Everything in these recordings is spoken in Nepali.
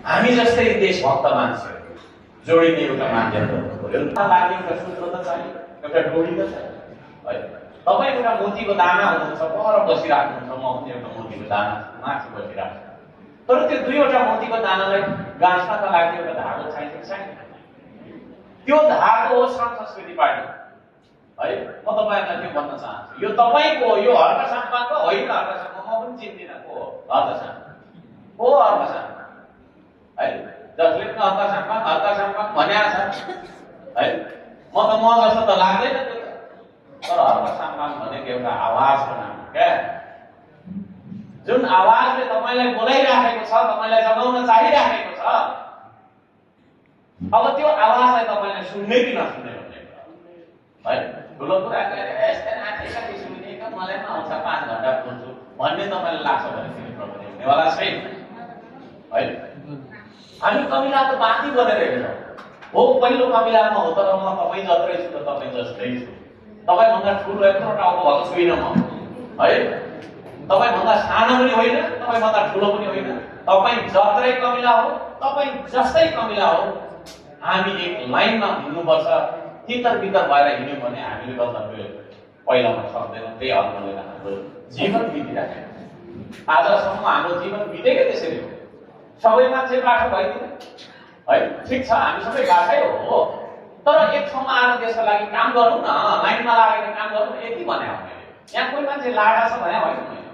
हामी जस्तै देशभक्त मान्छे जोडिने एउटा माध्यम गर्नु पर्यो। लाग्ने एउटा सूत्र त चाहियो, एउटा डोरी त चाहियो है। तपाईँ एउटा मोतीको दाना हुनुहुन्छ, पर बसिराख्नुहुन्छ, म पनि एउटा मोतीको दाना माथि बसिरहेको छु। तर त्यो दुईवटा मोतीको दानालाई गाँच्नका लागि एउटा धागो चाहिन्छ कि छैन? त्यो धागो हो श्रम संस्कृति पार्टी है। म तपाईँहरूलाई त्यो भन्न चाहन्छु, यो तपाईँको हो, यो हर्क साम्पाको होइन। हर्क साम्पा म पनि चिन्दिनँ को हो हर्क साम्पा, को हर्क साम्पा है, जसले पनि हर्क साम्पा भनेको छ है। म जस्तो त लाग्दैन त्यो, तर हर्क साम्पा भनेको एउटा आवाजको नाम हो क्या। जुन आवाजले तपाईँलाई बोलाइराखेको छ, तपाईँलाई जगाउन चाहिराखेको छ, अब त्यो आवाजलाई तपाईँले सुन्ने कि नसुन्ने भन्ने कुरा है। ठुलो कुरा यस्तै नाचेका कि सुनेका मलाई पनि आउँछ 5 घन्टा बोल्छु भन्ने तपाईँलाई लाग्छ भने फेरि प्रब्लम हुनेवाला छैन है। हामी कमिला त बाँकी बनेर हेर्छौँ हो, पहिलो कमिलामा हो, तर म तपाईँ जत्रै छु र तपाईँ जस्तै छु। तपाईँभन्दा ठुलो यत्रो टाउको भएको छुइनँ म है। तपाईँभन्दा सानो पनि होइन, तपाईँभन्दा ठुलो पनि होइन। तपाईँ जत्रै कमिला हो, तपाईँ जस्तै कमिला हो। हामी एक लाइनमा हिँड्नुपर्छ। तितर बितर भएर हिँड्यौँ भने हामीले गन्तव्य पहिलामा सक्दैनौँ। त्यही हलले हाम्रो जीवन बितिराखेको आजसम्म हाम्रो जीवन बितेकै त्यसरी हो। सबै मान्छे बाटो भइदियो है, ठिक छ, हामी सबै बाटै हो। तर एक ठाउँमा आएर देशको लागि काम गरौँ न, लाइनमा लागेर काम गरौँ न, यति भने हो मैले। यहाँ कोही मान्छे लाडा छ भने होइन मैले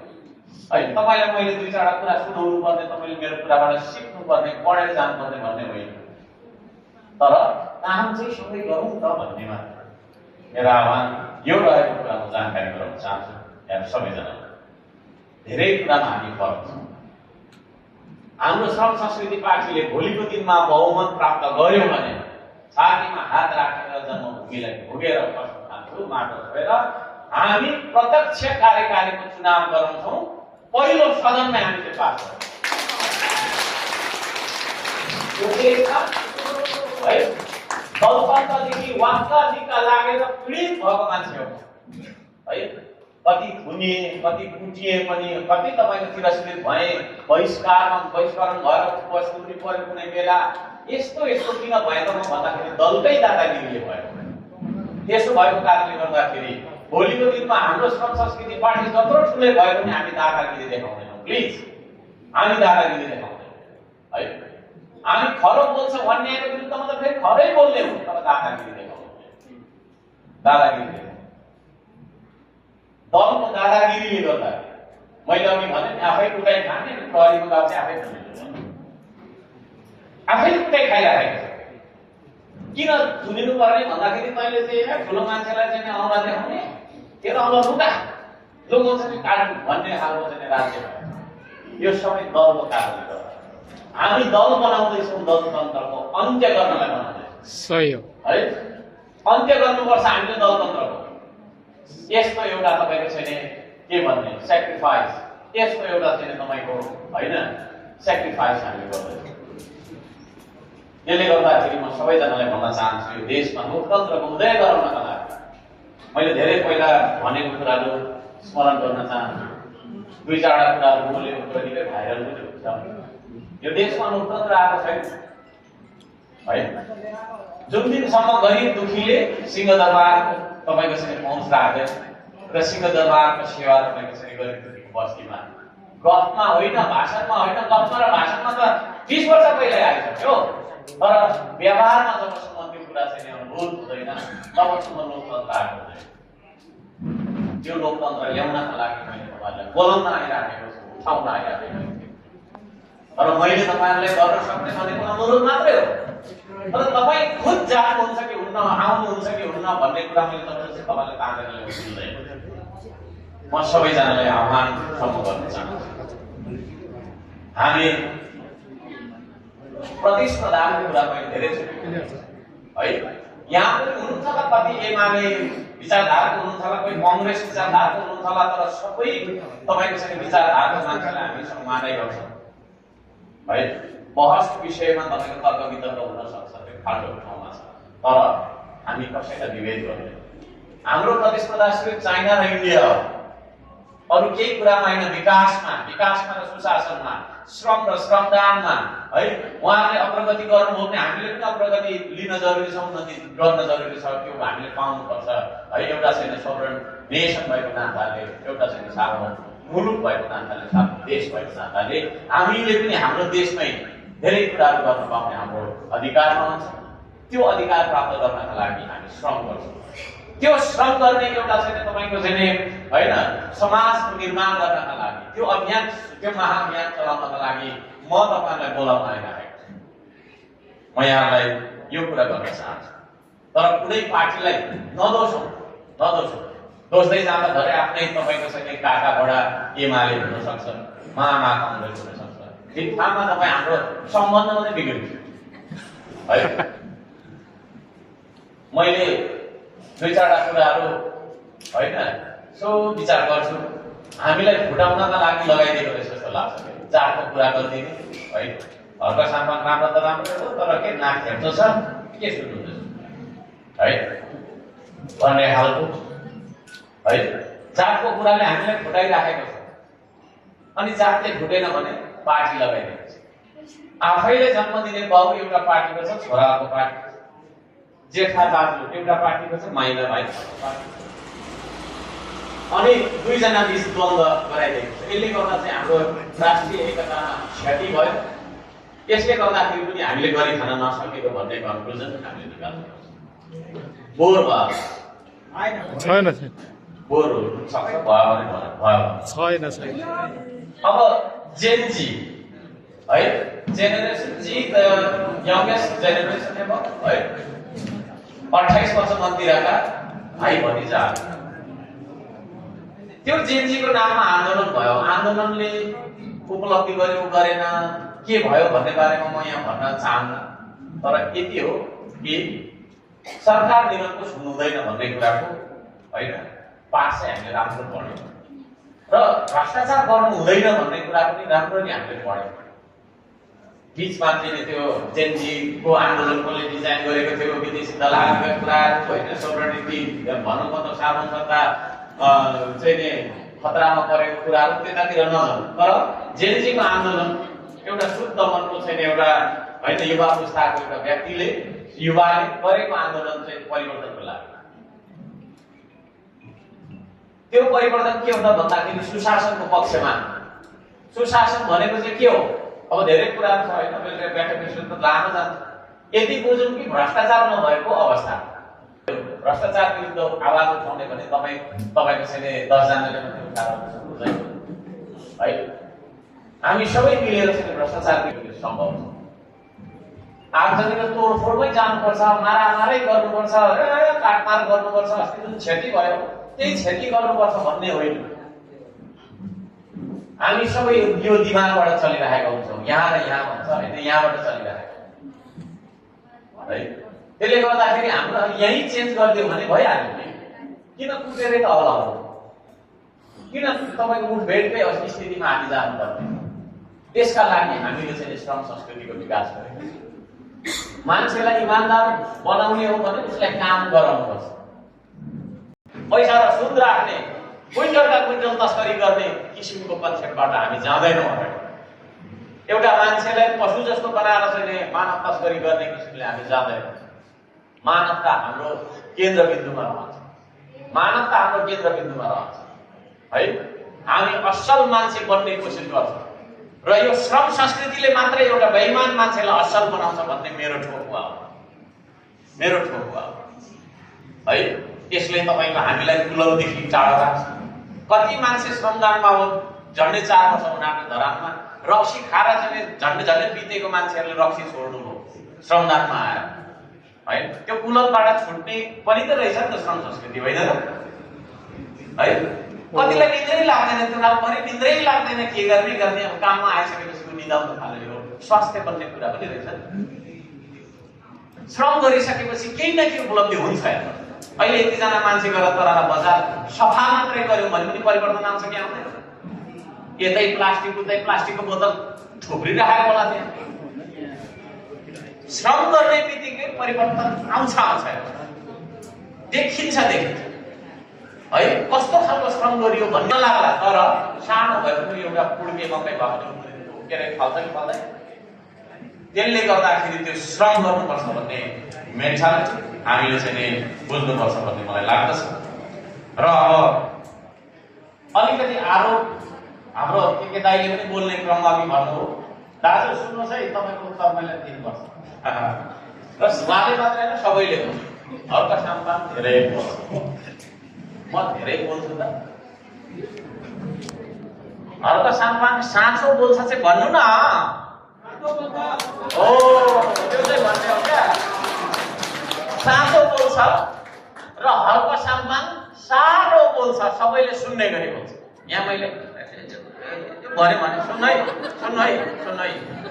है। तपाईँलाई मैले 2-4 कुरा सुनाउनु पर्ने, तपाईँले मेरो कुराबाट सिक्नु पर्ने, पढेर जानुपर्ने भन्ने होइन, तर काम चाहिँ सँगै गरौँ त भन्ने मात्र मेरो आह्वान यो रहेको कुराको जानकारी गराउन चाहन्छु। यहाँ सबैजना धेरै कुरामा हामी फरक छौँ। हाम्रो श्रम संस्कृति पार्टीले भोलिको दिनमा बहुमत प्राप्त गर्यो भने छातीमा हात राखेर जन्मभूमिलाई भोगेर कसम खान्छौँ, माटो छोडेर हामी प्रत्यक्ष कार्यकारीको चुनाव गराउँछौँ। पहिलो सदनमै हामीले पास गर्छौँ है। दलपन्थदेखि वास्तविकता लागेर पीडित भएको मान्छे हो है। कति थुनिए, कति कुटिए पनि, कति तपाईँको तिरस्कृत भए, बहिष्करण भएर बस्नु पनि पर्यो कुनै बेला। यस्तो किन भयो त भन्दाखेरि दलकै दादागिरीले भयो। त्यसो भएको कारणले गर्दाखेरि भोलिको दिनमा हाम्रो श्रम संस्कृति पार्टी जत्रो ठुलै भयो पनि हामी दादागिरी देखाउँदैनौँ। प्लिज, हामी दादागिरी देखाउँदैनौँ है। हामी खरो बोल्छ अन्यायको विरुद्धमा त फेरि खरै बोल्ने हो, तर दादागिरी देखाउँदैन। दादागिरी दलको दादागिरीले गर्दा मैले अघि भने आफै कुटाइ खाने, प्रहरीको गाउँ चाहिँ आफै खाने, आफै कुटाइ खाइराखेको छ। किन धुनिनु पर्ने भन्दाखेरि तैँले चाहिँ ठुलो मान्छेलाई चाहिँ औँला देखाउने, तेरो औँला लुगा लोगो चाहिँ काट्नु भन्ने खालको चाहिँ राज्य भयो। यो सबै दलको कारणले गर्दा हामी दल बनाउँदैछौँ, दलतन्त्रको अन्त्य गर्नलाई बनाउँदैछौँ। सही हो है, अन्त्य गर्नुपर्छ हामीले दलतन्त्रको। यस्तो एउटा तपाईँको चाहिँ के भन्ने सेक्रिफाइस, यस्तो एउटा चाहिँ तपाईँको होइन सेक्रिफाइस हामीले गर्दैछौँ। यसले गर्दाखेरि म सबैजनालाई भन्न चाहन्छु, यो देशमा लोकतन्त्रको उदय गराउनका लागि मैले धेरै पहिला भनेको कुराहरू स्मरण गर्न चाहन्छु। 2-4 कुराहरू बोलेको कतिपय भाइरल पनि हुन्छ। यो देशमा लोकतन्त्र आएको छैन है। जुन दिनसम्म गरिब दुखीले सिंहदरबारको तपाईँको चाहिँ पहुँच राख्दैन र सिंहदरबारको सेवा तपाईँको चाहिँ गरिब दुखीको बस्तीमा गफमा होइन, भाषणमा होइन, गफमा र भाषणमा त 20 वर्ष पहिल्यै आइसक्यो, तर व्यवहारमा जबसम्म त्यो कुरा चाहिँ अनुभूत हुँदैन तबसम्म लोकतन्त्र आएको हुँदैन। त्यो लोकतन्त्र ल्याउनका लागि मैले तपाईँहरूलाई बोलाउन आइराखेको छु, उठाउन आइराखेको छु। तर मैले तपाईँहरूलाई गर्न सक्ने भनेको अनुरोध मात्रै हो। तर तपाईँ खुद जानुहुन्छ कि हुन्न, आउनुहुन्छ कि हुन्न भन्ने कुरा मैले तपाईँलाई तानेर ल्याउनु दिँदैन। म सबैजनालाई आह्वान सम्म गर्न चाहन्छु। हामी प्रतिस्पर्धाको कुरा मैले धेरै है। यहाँ पनि हुनुहुन्छ होला कति एमाले विचारधाराको हुनुहुन्छ होला, कोही कङ्ग्रेस विचारधाराको हुनुहुन्छ होला, तर सबै तपाईँको चाहिँ विचारधाराको मान्छेलाई हामीसँग मानै गर्छौँ है। बहस विषयमा तपाईँको तर्क वितर्क हुन सक्छ, त्यो खालको ठाउँमा छ, तर हामी कसैलाई विभेद गर्दैनौँ। हाम्रो प्रतिस्पर्धा सिर्फ चाइना र इन्डिया हो। अरू केही कुरामा होइन, विकासमा र सुशासनमा, श्रम र श्रमदानमा है उहाँले अग्रगति गर्नुभयो भने हामीले पनि अग्रगति लिन जरुरी छ, उन्नति गर्न जरुरी छ। त्यो हामीले पाउनुपर्छ है। एउटा चाहिँ सोभरेन नेसन भएको नाताले, एउटा चाहिँ सार्वभौम मुलुक भएको नाताले, देश भएको नाताले हामीले पनि हाम्रो देशमै धेरै कुराहरू गर्न पाउने हाम्रो अधिकारमा हुन्छ। त्यो अधिकार प्राप्त गर्नका लागि हामी श्रम गर्छौँ। त्यो श्रम गर्ने एउटा चाहिँ तपाईको चाहिँ हैन समाजको निर्माण गर्नका लागि, त्यो अभियान, त्यो महाअभियान चलाउनका लागि म तपाईलाई बोलाउन आइरहेको छु। म यहाँलाई यो कुरा गर्न चाहन्छु। तर कुनै पार्टीलाई नदोषौँ। दोस्दै जाँदा धरै आफ्नै तपाईको चाहिँ काका बडा एमाले हुन सक्छ, मामा कङ्ग्रेस हुन सक्छ। त्यो ठाउँमा तपाईँ हाम्रो सम्बन्ध नै बिग्रिन्छ है। मैले दुई चारवटा कुराहरू होइन सो विचार गर्छु, हामीलाई फुटाउनका लागि लगाइदिएको रहेछ जस्तो लाग्छ। जातको कुरा गरिदिने है, हल्का सामान राम्रो त राम्रो हो, तर के नाक हेर्दो छ के सुन्नुहुँदैछ है भन्ने खालको है जातको कुराले हामीलाई फुटाइराखेको छ। अनि जातले फुटेन भने पार्टी लगाइदिएको छ। आफैले जन्म दिने बाउ एउटा पार्टीको छ, छोराको पार्टी, जेठा दाजु एउटा पार्टीको छ, माइला भाइ पार्टी, अनि दुईजना बीच द्वन्द्व गराइदिएको छ। यसले गर्दा चाहिँ हाम्रो राष्ट्रिय एकतामा क्षति भयो। यसले गर्दाखेरि पनि हामीले गरी खान नसकेको भन्ने कन्क्लुजन हामीले निकाल्नुपर्छ। बोर भयो छैन, बोर हुन सक्छ, भयो भने छैन। अब जेनजी है, generation Z the youngest generation है, 28 वर्ष मन्दिरका भाइ भनिजा। त्यो जेनजीको नाममा आन्दोलन भयो। आन्दोलनले उपलब्धि गर्यो गरेन के भयो भन्ने बारेमा म यहाँ भन्न चाहन्न, तर यति हो कि सरकार निरङ्कुश हुँदैन भन्ने कुराको हैन पाठ चाहिँ हामीले राम्रो पढ्यौँ र भ्रष्टाचार गर्नु हुँदैन भन्ने कुरा पनि राम्ररी हामीले पढ्यौँ। बीचमा चाहिँ त्यो जेनजीको आन्दोलनकोले डिजाइन गरेको थियो विदेशी दलालका कुराहरू होइन, सोभरेनिटी भनौँ न त सार्वभौमता चाहिँ नि खतरामा परेको कुराहरू त्यतातिर नजानु। तर जेनजीको आन्दोलन एउटा शुद्ध मनको चाहिँ एउटा होइन युवा पुस्ताको एउटा व्यक्तिले युवाले गरेको आन्दोलन चाहिँ परिवर्तनको लागि। त्यो परिवर्तन के हो त भन्दाखेरि सुशासनको पक्षमा। सुशासन भनेको चाहिँ के हो? अब धेरै कुराहरू छ होइन, मैले व्याख्या विश्लेषण त लामो जान्छ। यदि बुझौँ कि भ्रष्टाचार नभएको अवस्था, भ्रष्टाचार विरुद्ध आवाज उठाउने भने तपाईँको चाहिँ 10 जनाले मात्रै उठाएर हुँदैन है। हामी सबै मिलेर चाहिँ भ्रष्टाचार विरुद्ध सम्भव छ। आगजनीको तोडफोडमै जानुपर्छ, मारामारै गर्नुपर्छ, काटमार गर्नुपर्छ, अस्ति जुन क्षति भयो त्यही क्षति गर्नुपर्छ भन्ने होइन। हामी सबै यो दिमागबाट चलिरहेका हुन्छौँ, यहाँ र यहाँ भन्छ होइन, यहाँबाट चलिरहेको है। त्यसले गर्दाखेरि हाम्रो यही चेन्ज गरिदियो भने भइहाल्यो नि। किन कुटेरै त हलाउनु? किन तपाईँको मुठभेडकै स्थितिमा हामी जानुपर्ने? त्यसका लागि हामीले चाहिँ श्रम संस्कृतिको विकास गरेको छौँ। मान्छेलाई इमान्दार बनाउने हो भने उसलाई काम गराउनुपर्छ। पैसा र सुद राख्ने, क्विन्टलका क्विन्टल तस्करी गर्ने किसिमको कन्सेप्टबाट हामी जाँदैनौँ। एउटा मान्छेलाई पशु जस्तो बनाएर चाहिँ मानव तस्करी गर्ने किसिमले हामी जाँदैनौँ। मानवता हाम्रो केन्द्रबिन्दुमा रहन्छ। मानवता हाम्रो केन्द्रबिन्दुमा रहन्छ है। हामी असल मान्छे बन्ने कोसिस गर्छौँ र यो श्रम संस्कृतिले मात्रै एउटा बेइमान मान्छेलाई असल बनाउँछ भन्ने मेरो ठोकुवा हो है। यसले तपाईँको हामीलाई कुलौदेखि टाढा राख्छ। कति मान्छे श्रमदानमा हो, झन्डै 4 वर्ष उनीहरूको धरानमा रक्सी खाएर चाहिँ झन्डै बितेको मान्छेहरूले रक्सी छोड्नु हो श्रमदानमा आएर है। त्यो कुलतबाट छुट्ने पनि त रहेछ नि त श्रम संस्कृति, होइन है। कतिलाई निद्रै लाग्दैन, चुनाव पनि निद्रै लाग्दैन, के गर्ने अब काममा आइसकेपछि निदाउन थाल्यो। स्वास्थ्य भन्ने कुरा पनि रहेछ। श्रम गरिसकेपछि केही न केही उपलब्धि हुन्छ। अहिले यतिजना मान्छे गरेर तर बजार सफा मात्रै गर्यो भने पनि परिवर्तन आउँछ कि आउँदैन? यतै प्लास्टिकको बोतल थुप्रिरहेको होला त्यहाँ। श्रम गर्ने बित्तिकै परिवर्तन आउँछ, देखिन्छ। है कस्तो खालको श्रम गरियो भन्न लाग्ला। तर सानो भए पनि एउटा पुड्के मकै भयो भने के अरे फल्छ कि फल्दैन? त्यसले गर्दाखेरि त्यो श्रम गर्नुपर्छ भन्ने मेन्टालिटी हामीले चाहिँ नि बुझ्नुपर्छ भन्ने मलाई लाग्दछ। र अब अलिकति आरोप हाम्रो के दाइले पनि बोल्ने क्रममा अघि भन्नु हो। दाजु सुन्नुहोस् है, तपाईँको उत्तर मैले दिनुपर्छ। र उहाँले मात्रै होइन, सबैले हो। हल्क साम्पाङ धेरै बोल्छ, म धेरै बोल्छु त। हल्क साम्पाङ साँचो बोल्छ चाहिँ भन्नु न। ओ त्यो चाहिँ भन्ने हो क्या? साँचो बोल्छ र हल्क साम्पाङ साह्रो बोल्छ, सबैले सुन्ने गरी बोल्छ। यहाँ मैले भने सुन्नु है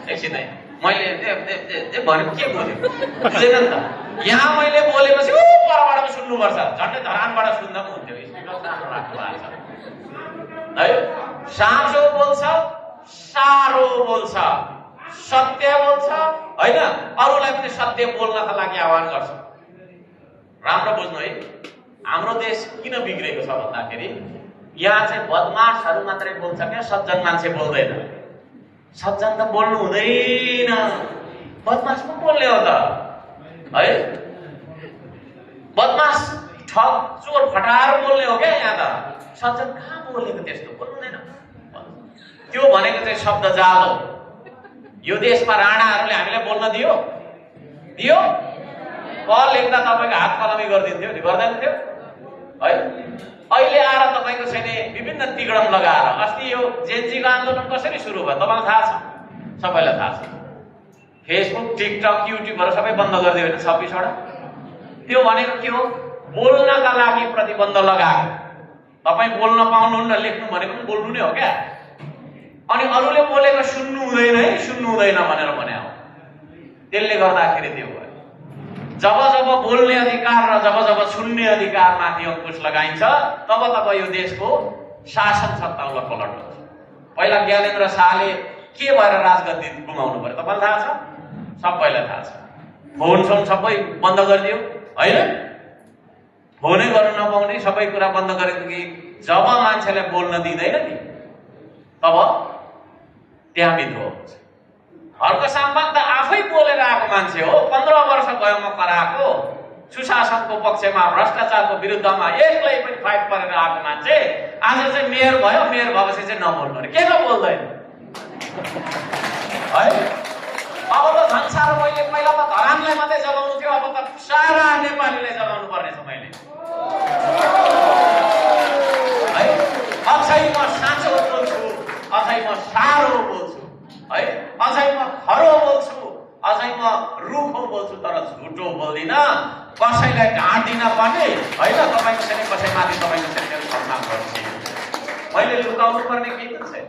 एकछिन है, मैले भनेको के बोल्यो बुझेन नि त। यहाँ मैले बोलेपछि परबाट पनि सुन्नुपर्छ, झन्डै धरानबाट सुन्दा पनि हुन्थ्यो। स्पिकर सानो राख्नु भएको छ है। साँचो बोल्छ, साह्रो बोल्छ, सत्य बोल्छ होइन, अरूलाई पनि सत्य बोल्नका लागि आह्वान गर्छ। राम्रो बुझ्नु है, हाम्रो देश किन बिग्रेको छ भन्दाखेरि यहाँ चाहिँ बदमासहरू मात्रै बोल्छ क्या, सज्जन मान्छे बोल्दैन। सज्जन त बोल्नु हुँदैन, बदमास पो बोल्ने हो त है। बदमास ठग चोर फटाएर बोल्ने हो क्या यहाँ त। सज्जन कहाँ बोलेको त्यस्तो बोल्नुहुँदैन। त्यो भनेको चाहिँ शब्द जाल हो। यो देशमा राणाहरूले हामीलाई बोल्न दियो? कल लेख्दा तपाईँको हात कलमी गरिदिन्थ्यो नि, गर्दैन थियो है। अहिले आएर तपाईँको छैन विभिन्न तिगडम लगाएर, अस्ति यो जेनजीको आन्दोलन कसरी सुरु भयो तपाईँलाई थाहा छ? सबैलाई थाहा छ। फेसबुक, टिकटक, युट्युबहरू सबै बन्द गरिदियो भने 26 वटा। त्यो भनेको के हो? बोल्नका लागि प्रतिबन्ध लगाएको। तपाईँ बोल्न पाउनुहुन्न, लेख्नु भनेको पनि बोल्नु नै हो क्या। अनि अरूले बोलेको सुन्नु हुँदैन है, सुन्नु हुँदैन भनेर भने हो। त्यसले गर्दाखेरि त्यो भयो। जब जब बोल्ने अधिकार र जब जब सुन्ने अधिकार माथि अंकुश लगाइन्छ, तब तब यो देशको शासन सत्ता उलटपलट हुन्छ। पहिला ज्ञानेन्द्र शाहले के भएर राजगद्दी गुमाउनु पर्यो तपाईँलाई थाहा छ? सबैलाई थाहा छ। फोन सोन सबै बन्द गरिदियो होइन, फोनै गर्न नपाउने, सबै कुरा बन्द गरेदेखि जब मान्छेलाई बोल्न दिँदैन नि, तब त्यहाँ विद्रोह हुन्छ। हर्क साम्पाङ त आफै बोलेर आएको मान्छे हो। 15 वर्ष भयो म कराएको, सुशासनको पक्षमा, भ्रष्टाचारको विरुद्धमा एक्लै पनि फाइट गरेर आएको मान्छे आज चाहिँ मेयर भयो। मेयर भएपछि चाहिँ नबोल्नु अरे, के बोल्दैन है। अब त झन् साह्रो, मैले पहिला त धरानलाई मात्रै जगाउनु थियो, अब त सारा नेपालीलाई जगाउनु पर्ने छ मैले है। अझै म साँचो बोल्छु, अझै म साह्रो बोल्छु है, अझै म खरो बोल्छु, अझै म रुखो बोल्छु, तर झुटो बोल्दिन। कसैलाई ढाँटिन पनि होइन, तपाईँको छैन कसैमाथि तपाईँको छैन सम्मान गर्छु। मैले लुकाउनु पर्ने केही पनि छैन।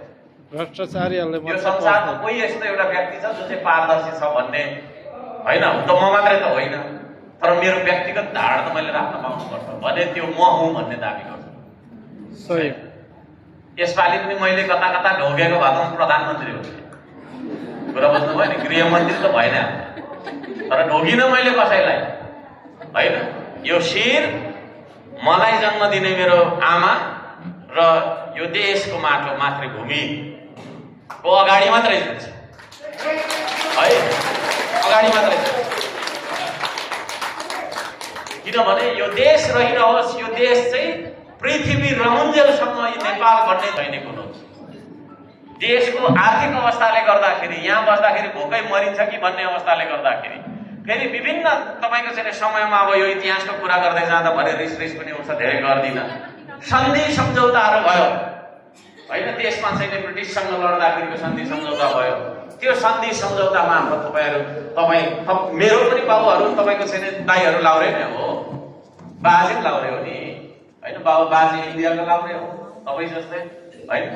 भ्रष्टाचारीहरूले यो संसारमा कोही यस्तो एउटा व्यक्ति छ जो चाहिँ पारदर्शी छ भन्ने होइन, त म मात्रै त होइन, तर मेरो व्यक्तिगत धारणा त मैले राख्न पाउनुपर्छ भने त्यो म हुँ भन्ने दाबी गर्छु। सही। यसपालि पनि मैले कता कता ढोगेको भए त प्रधानमन्त्री हो, कुरा बुझ्नुभयो नि। गृहमन्त्री त भएन, तर ढोगिन मैले कसैलाई होइन। यो शिर मलाई जन्म दिने मेरो आमा र यो देशको माटो, मातृभूमि को अगाडि मात्रै झुक्छ है, अगाडि मात्रै झुक्छ। किनभने यो देश रहिरहोस्, यो देश चाहिँ पृथ्वी रहन्जेलसम्म नेपाल भन्ने छैन कुरो। देशको आर्थिक अवस्थाले गर्दाखेरि, यहाँ बस्दाखेरि भोकै मरिन्छ कि भन्ने अवस्थाले गर्दाखेरि, फेरि विभिन्न तपाईँको चाहिँ समयमा अब यो इतिहासको कुरा गर्दै जाँदा भने रिस पनि आउँछ, धेरै गर्दिन। सन्धि सम्झौताहरू भयो होइन, देशमा चाहिँ ब्रिटिससँग लड्दाखेरिको सन्धि सम्झौता भयो। त्यो सन्धि सम्झौतामा हाम्रो तपाईँ मेरो पनि बाबुहरू, तपाईँको चाहिँ दाइहरू लाउरे नै हो, बाजे लाउरे हो नि होइन। बाजे इन्डियाको लाउरे हो, तपाईँ जस्तै होइन।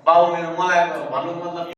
बाबु मेरो, मलाई भन्नुको मतलब